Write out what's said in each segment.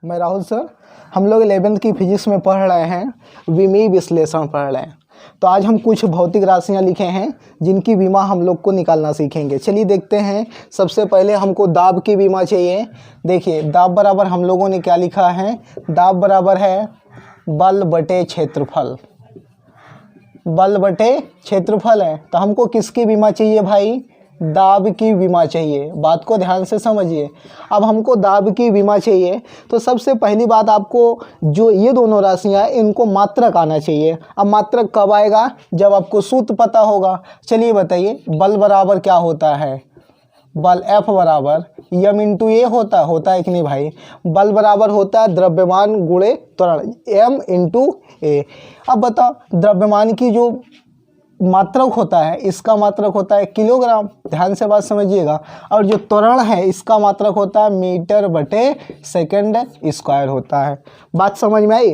मैं राहुल सर। हम लोग 11th की फिजिक्स में पढ़ रहे हैं, विमीय विश्लेषण पढ़ रहे हैं। तो आज हम कुछ भौतिक राशियां लिखे हैं जिनकी विमा हम लोग को निकालना सीखेंगे। चलिए देखते हैं। सबसे पहले हमको दाब की विमा चाहिए। देखिए दाब बराबर हम लोगों ने क्या लिखा है, दाब बराबर है बल बटे क्षेत्रफल। बल बटे क्षेत्रफल है, तो हमको किसकी विमा चाहिए भाई, दाब की विमा चाहिए। बात को ध्यान से समझिए। अब हमको दाब की विमा चाहिए तो सबसे पहली बात आपको जो ये दोनों राशियाँ इनको मात्रक आना चाहिए। अब मात्रक कब आएगा, जब आपको सूत्र पता होगा। चलिए बताइए, बल बराबर क्या होता है, बल F बराबर यम इंटू ए होता है कि नहीं भाई। बल बराबर होता है द्रव्यमान गुणे त्वरण, m इंटू ए। अब बताओ द्रव्यमान की जो मात्रक होता है, इसका मात्रक होता है किलोग्राम, ध्यान से बात समझिएगा। और जो त्वरण है इसका मात्रक होता है मीटर बटे सेकंड स्क्वायर होता है। बात समझ में आई।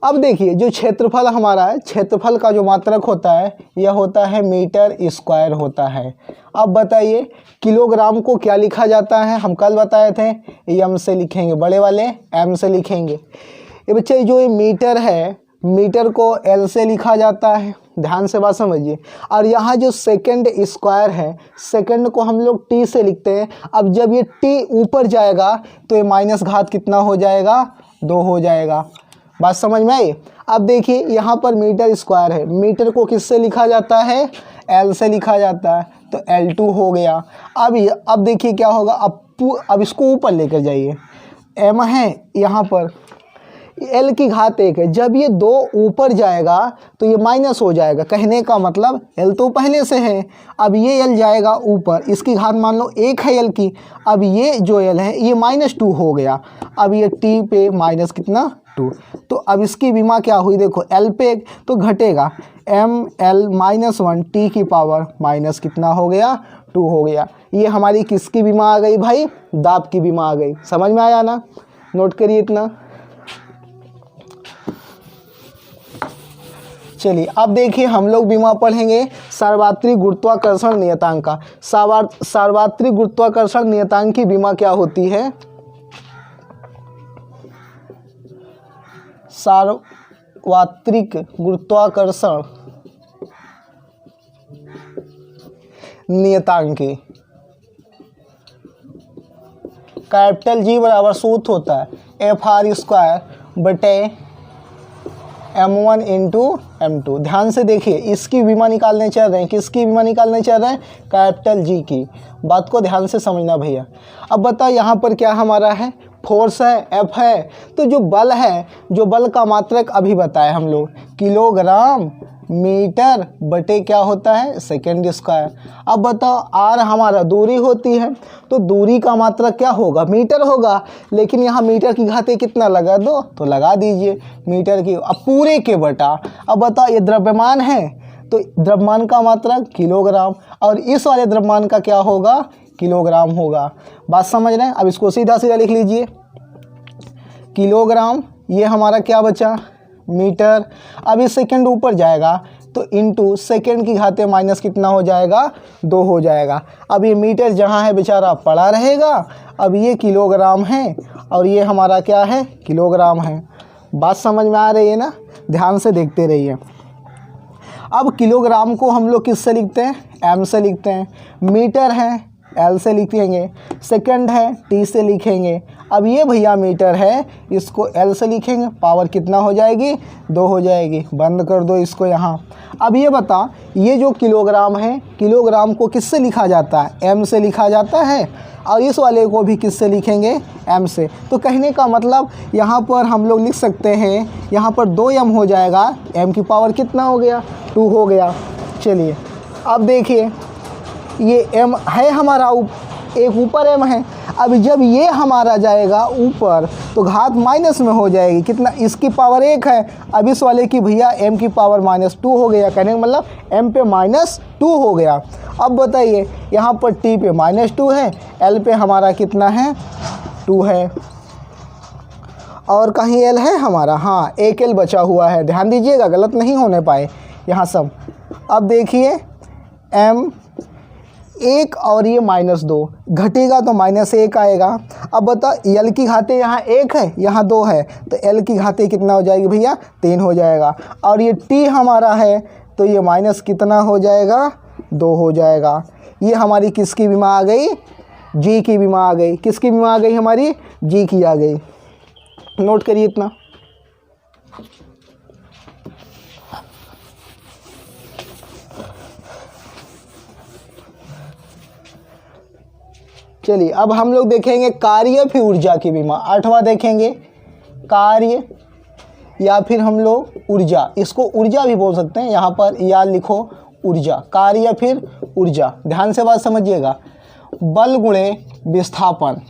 अब देखिए जो क्षेत्रफल हमारा है, क्षेत्रफल का जो मात्रक होता है यह होता है मीटर स्क्वायर होता है। अब बताइए किलोग्राम को क्या लिखा जाता है, हम कल बताए थे एम से लिखेंगे, बड़े वाले एम से लिखेंगे। ये बच्चे जो ये मीटर है, मीटर को एल से लिखा जाता है, ध्यान से बात समझिए। और यहाँ जो सेकंड स्क्वायर है, सेकंड को हम लोग टी से लिखते हैं। अब जब ये टी ऊपर जाएगा तो ये माइनस घात कितना हो जाएगा, 2 हो जाएगा। बात समझ में आई। अब देखिए यहाँ पर मीटर स्क्वायर है, मीटर को किससे लिखा जाता है, एल से लिखा जाता है, तो L2 हो गया। अब देखिए क्या होगा, अब इसको ऊपर लेकर जाइए। एम है यहाँ पर, L की घात 1 है, जब ये 2 ऊपर जाएगा तो ये माइनस हो जाएगा। कहने का मतलब L तो पहले से है, अब ये L जाएगा ऊपर, इसकी घात मान लो 1 है L की। अब ये जो L है ये -2 हो गया। अब ये T पे माइनस कितना 2, तो अब इसकी विमा क्या हुई, देखो L पे 1 तो घटेगा, ml -1 T की पावर माइनस कितना हो गया, 2 हो गया। ये हमारी किसकी विमा आ गई भाई, दाब की विमा आ गई। समझ में आया ना, नोट करिए इतना। चलिए अब देखिए हम लोग विमा पढ़ेंगे सार्वत्रिक गुरुत्वाकर्षण नियतांक का। सार्वत्रिक गुरुत्वाकर्षण नियतांक की विमा क्या होती है, सार्वत्रिक गुरुत्वाकर्षण नियतांक की कैपिटल G बराबर सूत्र होता है Fr² बटे m1 इंटू m2। ध्यान से देखिए, इसकी विमा निकालने चल रहे हैं, किसकी विमा निकालने चल रहे हैं, कैपिटल G की। बात को ध्यान से समझना भैया। अब बताओ यहाँ पर क्या हमारा है, फोर्स है, F है। तो जो बल है, जो बल का मात्रक अभी बताए हम लोग, किलोग्राम मीटर बटे क्या होता है, सेकंड स्क्वायर। अब बताओ R हमारा दूरी होती है, तो दूरी का मात्रक क्या होगा, मीटर होगा। लेकिन यहाँ मीटर की घातें कितना लगा दो, तो लगा दीजिए मीटर की। अब पूरे के बटा, अब बताओ ये द्रव्यमान है तो द्रव्यमान का मात्रक किलोग्राम, और इस वाले द्रव्यमान का क्या होगा, किलोग्राम होगा। बात समझ रहे हैं। अब इसको सीधा सीधा लिख लीजिए, किलोग्राम ये हमारा क्या बचा, मीटर। अब ये सेकंड ऊपर जाएगा तो इंटू सेकंड की घातें माइनस कितना हो जाएगा, 2 हो जाएगा। अब ये मीटर जहाँ है बेचारा पड़ा रहेगा। अब ये किलोग्राम है और ये हमारा क्या है, किलोग्राम है। बात समझ में आ रही है ना, ध्यान से देखते रहिए। अब किलोग्राम को हम लोग किससे लिखते हैं, m से लिखते हैं। मीटर है L से लिखेंगे, सेकंड है T से लिखेंगे। अब ये भैया मीटर है, इसको L से लिखेंगे, पावर कितना हो जाएगी, 2 हो जाएगी। बंद कर दो इसको यहाँ। अब ये बता, ये जो किलोग्राम है, किलोग्राम को किससे लिखा जाता है, m से लिखा जाता है। और इस वाले को भी किससे लिखेंगे, m से। तो कहने का मतलब यहाँ पर हम लोग लिख सकते हैं, यहाँ पर 2m हो जाएगा, m की पावर कितना हो गया, 2 हो गया। चलिए अब देखिए ये m है हमारा, एक ऊपर m है। अब जब ये हमारा जाएगा ऊपर तो घात माइनस में हो जाएगी, कितना, इसकी पावर 1 है। अब इस वाले की भैया m की पावर -2 हो गया। कहने का मतलब m पे -2 हो गया। अब बताइए यहाँ पर t पे -2 है, l पे हमारा कितना है, 2 है। और कहीं l है हमारा, हाँ एक l बचा हुआ है, ध्यान दीजिएगा गलत नहीं होने पाए यहाँ सब। अब देखिए m 1 और ये -2 घटेगा तो -1 आएगा। अब बताओ l की घाते यहाँ 1 है, यहाँ 2 है, तो l की घाते कितना हो जाएगी भैया 3 हो जाएगा। और ये t हमारा है तो ये माइनस कितना हो जाएगा 2 हो जाएगा। ये हमारी किसकी विमा आ गई, g की विमा आ गई। किसकी विमा आ गई हमारी, g की आ गई। नोट करिए इतना। चलिए अब हम लोग देखेंगे कार्य फिर ऊर्जा की विमा। 8वां देखेंगे कार्य या फिर हम लोग ऊर्जा, इसको ऊर्जा भी बोल सकते हैं। यहाँ पर या लिखो ऊर्जा, कार्य या फिर ऊर्जा। ध्यान से बात समझिएगा, बल गुणे विस्थापन।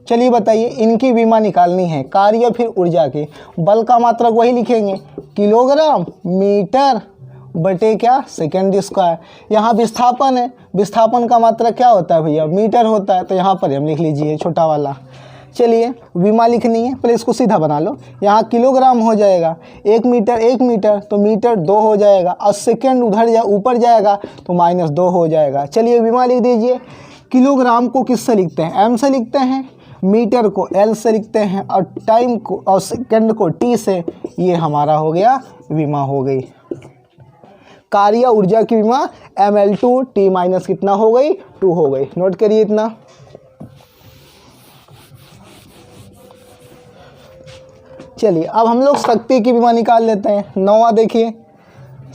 चलिए बताइए, इनकी विमा निकालनी है कार्य फिर ऊर्जा की। बल का मात्रक वही लिखेंगे, किलोग्राम मीटर बटे क्या सेकेंड स्क्वायर। यहाँ विस्थापन है, विस्थापन का मात्रक क्या होता है भैया, मीटर होता है, तो यहाँ पर हम लिख लीजिए छोटा वाला। चलिए विमा लिखनी है, पहले इसको सीधा बना लो। यहाँ किलोग्राम हो जाएगा, 1 मीटर तो मीटर 2 हो जाएगा, और सेकेंड उधर ऊपर जाएगा तो -2 हो जाएगा। चलिए विमा लिख दीजिए। किलोग्राम को किससे लिखते हैं, m से लिखते हैं, मीटर को l से लिखते हैं, और टाइम को और सेकेंड को t से। ये हमारा हो गया विमा हो गई। कार्य ऊर्जा की विमा ml2 t माइनस कितना हो गई 2 हो गई। नोट करिए इतना। चलिए अब हम लोग शक्ति की विमा निकाल लेते हैं। 9वां देखिए,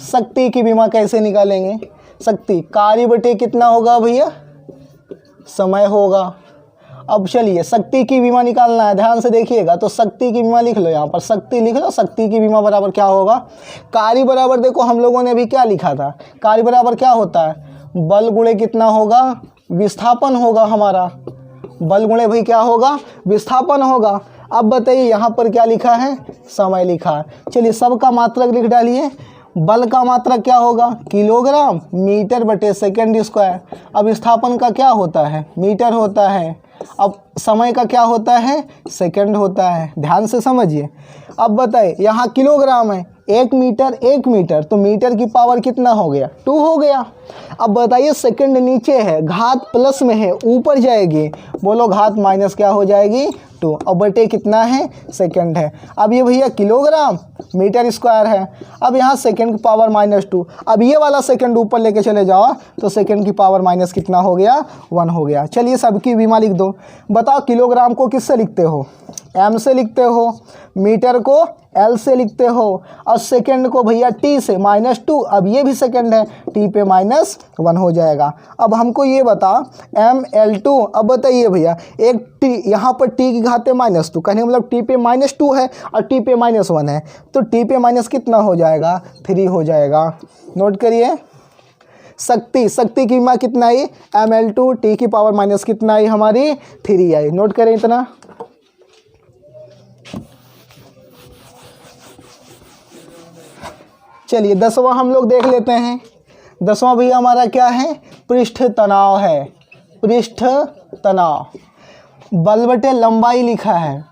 शक्ति की विमा कैसे निकालेंगे। शक्ति कार्य बटे कितना होगा भैया, समय होगा। अब चलिए शक्ति की विमा निकालना है, ध्यान से देखिएगा। तो शक्ति की विमा लिख लो, यहाँ पर शक्ति लिख लो। शक्ति की विमा बराबर क्या होगा, कार्य बराबर, देखो हम लोगों ने अभी क्या लिखा था, कार्य बराबर क्या होता है, बल गुणे कितना होगा, विस्थापन होगा हमारा। बल गुणे भाई क्या होगा, विस्थापन होगा। अब बताइए यहाँ पर क्या लिखा है, समय लिखा है। चलिए सबका मात्रक लिख डालिए। बल का मात्रक क्या होगा, किलोग्राम मीटर बटे सेकेंड स्क्वायर। अब विस्थापन का क्या होता है, मीटर होता है। अब समय का क्या होता है, सेकंड होता है। ध्यान से समझिए। अब बताइए यहाँ किलोग्राम है, 1 मीटर तो मीटर की पावर कितना हो गया 2 हो गया। अब बताइए सेकंड नीचे है, घात प्लस में है, ऊपर जाएगी, बोलो घात माइनस क्या हो जाएगी 2। अब बटे कितना है, सेकंड है। अब ये भैया किलोग्राम मीटर स्क्वायर है। अब यहाँ सेकंड की पावर -2। अब ये वाला सेकंड ऊपर लेके चले जाओ तो सेकंड की पावर माइनस कितना हो गया 1 हो गया। चलिए सबकी विमा लिख दो। बताओ किलोग्राम को किससे लिखते हो, m से लिखते हो, मीटर को l से लिखते हो, और सेकंड को भैया t से -2। अब ये भी सेकंड है, t पे -1 हो जाएगा। अब हमको ये बता ml2। अब बताइए भैया एक t, यहाँ पर t की घाते -2, कहने का मतलब t पे -2 है और t पे -1 है, तो t पे माइनस कितना हो जाएगा 3 हो जाएगा। नोट करिए। शक्ति की विमा कितना आई, ml2 t की पावर माइनस कितना आई हमारी 3 आई। नोट करें इतना। चलिए 10वां हम लोग देख लेते हैं। 10वां भैया हमारा क्या है, पृष्ठ तनाव है। पृष्ठ तनाव, बल बटे लंबाई लिखा है,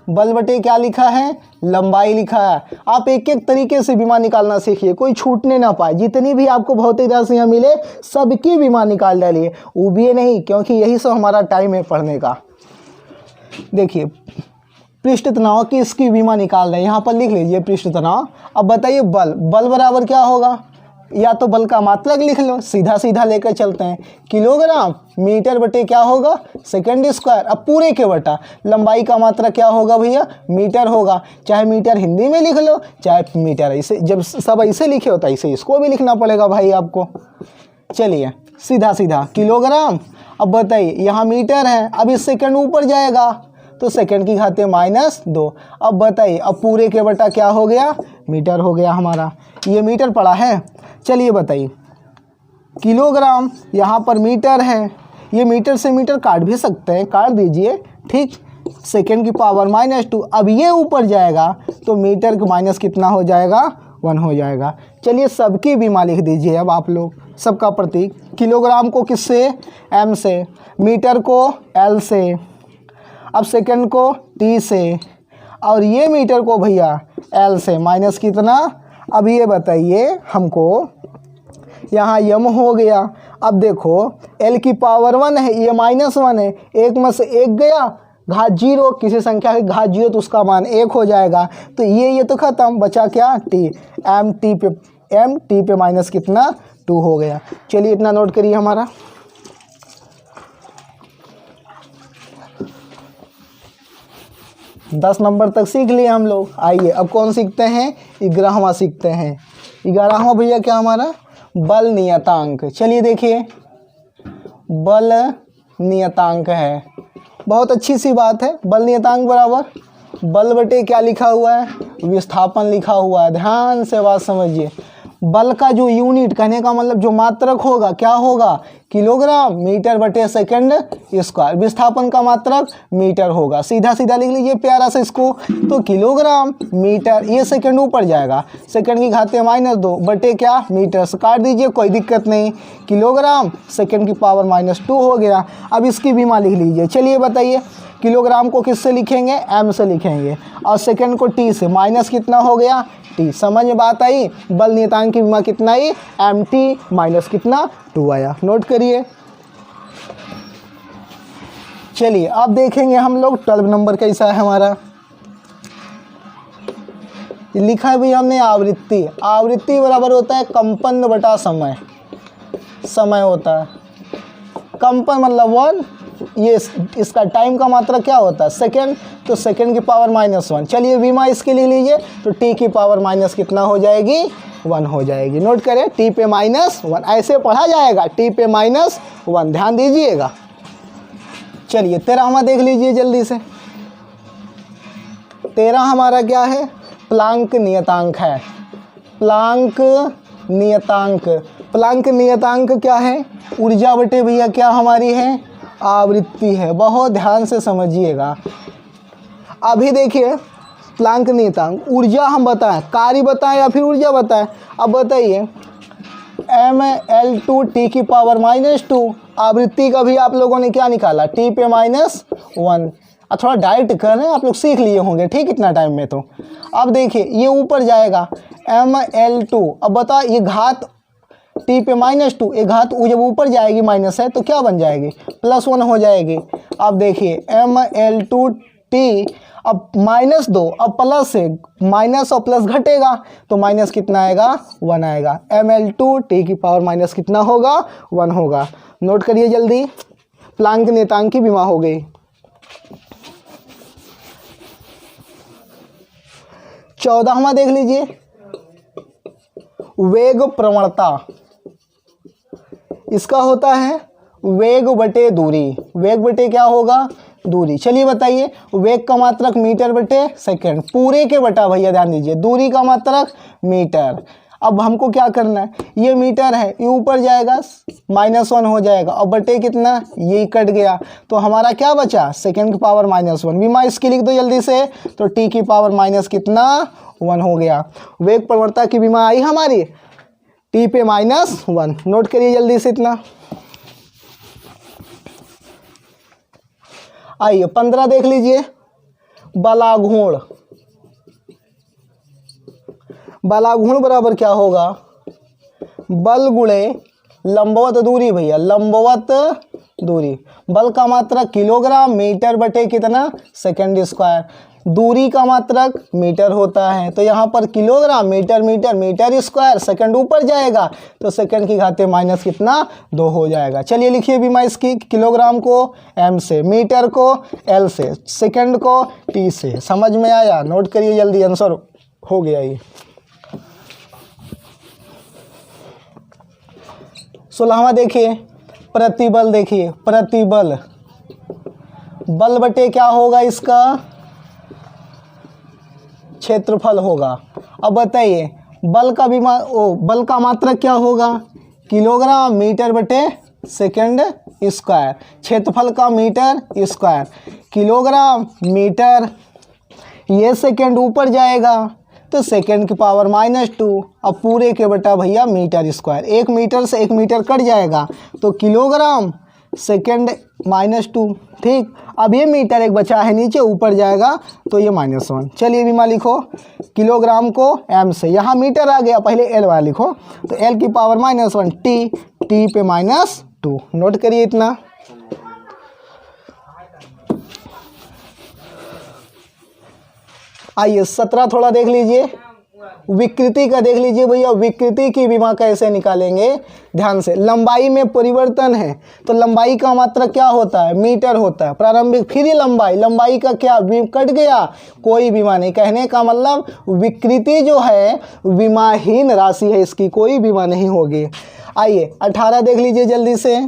बल बटे क्या लिखा है, लंबाई लिखा है। आप एक एक तरीके से विमा निकालना सीखिए, कोई छूटने ना पाए। जितनी भी आपको भौतिक राशियाँ मिले सबकी विमा निकाल डालिए, उबिए नहीं, क्योंकि यही सब हमारा टाइम है पढ़ने का। देखिए पृष्ठ तनाव की इसकी विमा निकाल रहे हैं, यहाँ पर लिख लीजिए पृष्ठ तनाव। अब बताइए बल बराबर क्या होगा, या तो बल का मात्रक लिख लो, सीधा सीधा लेकर चलते हैं। किलोग्राम मीटर बटे क्या होगा सेकेंड स्क्वायर। अब पूरे के बटा लंबाई का मात्रक क्या होगा भैया, मीटर होगा। चाहे मीटर हिंदी में लिख लो, चाहे मीटर ऐसे, जब सब ऐसे लिखे होता है ऐसे इसको भी लिखना पड़ेगा भाई आपको। चलिए सीधा सीधा किलोग्राम। अब बताइए यहाँ मीटर है, अब इस सेकंड ऊपर जाएगा तो सेकंड की घाते -2। अब बताइए, अब पूरे के बटा क्या हो गया, मीटर हो गया हमारा। ये मीटर पड़ा है। चलिए बताइए किलोग्राम, यहाँ पर मीटर है, ये मीटर से मीटर काट भी सकते हैं, काट दीजिए, ठीक। सेकंड की पावर -2। अब ये ऊपर जाएगा तो मीटर का माइनस कितना हो जाएगा 1 हो जाएगा। चलिए सबकी विमा लिख दीजिए अब आप लोग, सबका प्रतीक। किलोग्राम को किससे, m से, मीटर को l से, अब सेकंड को t से, और ये मीटर को भैया l से। माइनस कितना, अब ये बताइए हमको यहाँ यम हो गया। अब देखो l की पावर 1 है, ये -1 है, 1 में से 1 गया, घात 0, किसी संख्या की घात 0 तो उसका मान 1 हो जाएगा। तो ये तो ख़त्म, बचा क्या t, m t पे माइनस कितना 2 हो गया। चलिए इतना नोट करिए हमारा। दस नंबर तक सीख लिए हम लोग। आइए अब कौन सीखते हैं, 11वां सीखते हैं। 11वां भैया क्या हमारा, बल नियतांक। चलिए देखिए, बल नियतांक है, बहुत अच्छी सी बात है। बल नियतांक बराबर बल बटे क्या लिखा हुआ है, विस्थापन लिखा हुआ है। ध्यान से बात समझिए, बल का जो यूनिट, कहने का मतलब जो मात्रक होगा, क्या होगा, किलोग्राम मीटर बटे सेकंड स्क्वायर। विस्थापन का मात्रक मीटर होगा। सीधा सीधा लिख लीजिए प्यारा से इसको, तो किलोग्राम मीटर, ये सेकंड ऊपर जाएगा, सेकंड की घाते -2 बटे क्या मीटर से काट दीजिए, कोई दिक्कत नहीं। किलोग्राम सेकंड की पावर -2 हो गया। अब इसकी विमा लिख लीजिए। चलिए बताइए, किलोग्राम को किससे लिखेंगे, m से लिखेंगे, और सेकंड को t से। माइनस कितना हो गया, t। समझ में बात आई। बल नियतांक की विमा कितना आई, mt माइनस कितना 2 आया। नोट करिए। चलिए अब देखेंगे हम लोग 12 नंबर कैसा है हमारा। लिखा है भी हमने आवृत्ति। आवृत्ति बराबर होता है कंपन बटा समय। समय होता है कंपन, मतलब 1, ये इसका टाइम का मात्रा क्या होता है, सेकंड, तो सेकंड की पावर -1। चलिए विमा इसके लिए लीजिए, तो t की पावर माइनस कितना हो जाएगी, 1 हो जाएगी। नोट करें, t पे -1, ऐसे पढ़ा जाएगा, t पे -1, ध्यान दीजिएगा। चलिए 13वां देख लीजिए जल्दी से। 13 हमारा क्या है, प्लांक नियतांक है। प्लांक नियतांक, प्लांक नियतांक क्या है, ऊर्जा बटे भैया क्या हमारी है, आवृत्ति है। बहुत ध्यान से समझिएगा। अभी देखिए प्लांक नियतांक, ऊर्जा हम बताएं, कार्य बताएं या फिर ऊर्जा बताएं। अब बताइए, mL2 t की पावर -2, आवृत्ति का भी आप लोगों ने क्या निकाला, t पे -1। अब थोड़ा डाइट कर रहे हैं आप लोग, सीख लिए होंगे ठीक इतना टाइम में। तो अब देखिए ये ऊपर जाएगा mL2। अब बता, ये घात t पे -2, एक घात जब ऊपर जाएगी माइनस है तो क्या बन जाएगी, +1 हो जाएगी। अब देखिए mL2t, अब -2, अब प्लस से माइनस और प्लस घटेगा तो माइनस कितना आएगा, 1 आएगा। mL2t की पावर माइनस कितना होगा, 1 होगा। नोट करिए जल्दी, प्लांक नियतांक की विमा हो गई। 14वां देख लीजिए, वेग प्रवणता। इसका होता है वेग बटे दूरी। वेग बटे क्या होगा, दूरी। चलिए बताइए, वेग का मात्रक मीटर बटे सेकंड, पूरे के बटा भैया ध्यान दीजिए, दूरी का मात्रक मीटर। अब हमको क्या करना है, ये मीटर है, ये ऊपर जाएगा -1 हो जाएगा, और बटे कितना, ये कट गया, तो हमारा क्या बचा, सेकंड की पावर -1। विमा इसकी लिख दो जल्दी से, तो t की पावर माइनस कितना, 1 हो गया। वेग प्रवणता की विमा आई हमारी t पे -1। नोट करिए जल्दी से इतना। आइए 15 देख लीजिए, बलाघूर्ण। बलाघूर्ण बराबर क्या होगा, बल गुणे लंबवत दूरी भैया, लंबवत दूरी। बल का मात्रक किलोग्राम मीटर बटे कितना, सेकंड स्क्वायर। दूरी का मात्रक मीटर होता है, तो यहाँ पर kilogram metre metre metre square, second ऊपर जाएगा तो सेकंड की घाते माइनस कितना, 2 हो जाएगा। चलिए लिखिए बीमा इसकी, किलोग्राम को m से, मीटर को l से, सेकंड को t से। समझ में आया, नोट करिए जल्दी, आंसर हो गया ये। 16वां देखिए, प्रतिबल। देखिए प्रतिबल, बल बटे क्या होगा इसका, क्षेत्रफल होगा। अब बताइए बल का भी बल का मात्रक क्या होगा, किलोग्राम मीटर बटे सेकंड स्क्वायर। क्षेत्रफल का मीटर स्क्वायर, किलोग्राम मीटर, ये सेकंड ऊपर जाएगा तो सेकंड की पावर -2, अब पूरे के बटा भैया मीटर स्क्वायर। 1 मीटर से 1 मीटर कट जाएगा तो किलोग्राम सेकेंड -2, ठीक। अब ये मीटर एक बचा है नीचे, ऊपर जाएगा तो ये -1। चलिए बीमा लिखो, किलोग्राम को m से, यहाँ मीटर आ गया, पहले L वाला लिखो, तो L की पावर -1, T पे -2, नोट करिए इतना। आइए 17 थोड़ा देख लीजिए, विकृति का देख लीजिए भैया, विकृति की विमा कैसे निकालेंगे, ध्यान से। लंबाई में परिवर्तन है तो लंबाई का मात्रक क्या होता है, मीटर होता है। प्रारंभिक फिर लंबाई का क्या कट गया, कोई विमा नहीं। कहने का मतलब विकृति जो है विमाहीन राशि है, इसकी कोई विमा नहीं होगी। आइए 18 देख लीजिए जल्दी से,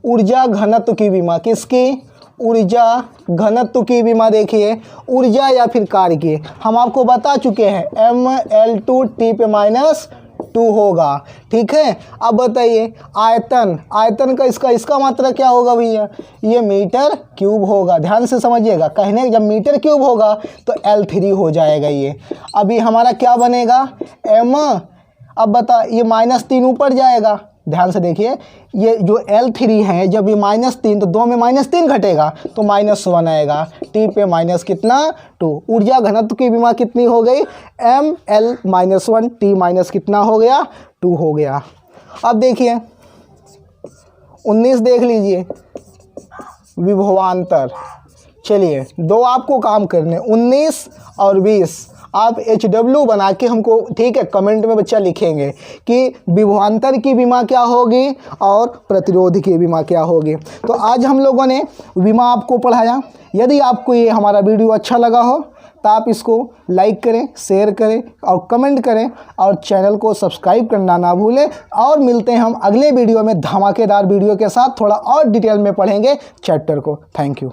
ऊर्जा घनत्व की विमा, किसकी, ऊर्जा घनत्व की विमा। देखिए ऊर्जा या फिर कार्य की हम आपको बता चुके हैं, mL2T पे -2 होगा, ठीक है। अब बताइए आयतन का इसका मात्रा क्या होगा भैया, ये मीटर क्यूब होगा। ध्यान से समझिएगा, कहने जब मीटर क्यूब होगा तो L3 हो जाएगा ये। अभी हमारा क्या बनेगा m, अब बता ये -3 ऊपर जाएगा। ध्यान से देखिए, ये जो L3 है जब ये -3 तो 2 में -3 घटेगा तो -1 आएगा, T पे -2। ऊर्जा घनत्व की विमा कितनी हो गई, mL-1, T कितना हो गया, 2 हो गया। अब देखिए 19 देख लीजिए, विभवांतर। चलिए दो आपको काम करने, 19 और 20 आप HW बना के हमको, ठीक है, कमेंट में बच्चा लिखेंगे कि विभवांतर की विमा क्या होगी और प्रतिरोध की विमा क्या होगी। तो आज हम लोगों ने विमा आपको पढ़ाया। यदि आपको ये हमारा वीडियो अच्छा लगा हो तो आप इसको लाइक करें, शेयर करें और कमेंट करें, और चैनल को सब्सक्राइब करना ना भूलें। और मिलते हैं हम अगले वीडियो में धमाकेदार वीडियो के साथ, थोड़ा और डिटेल में पढ़ेंगे चैप्टर को। Thank you.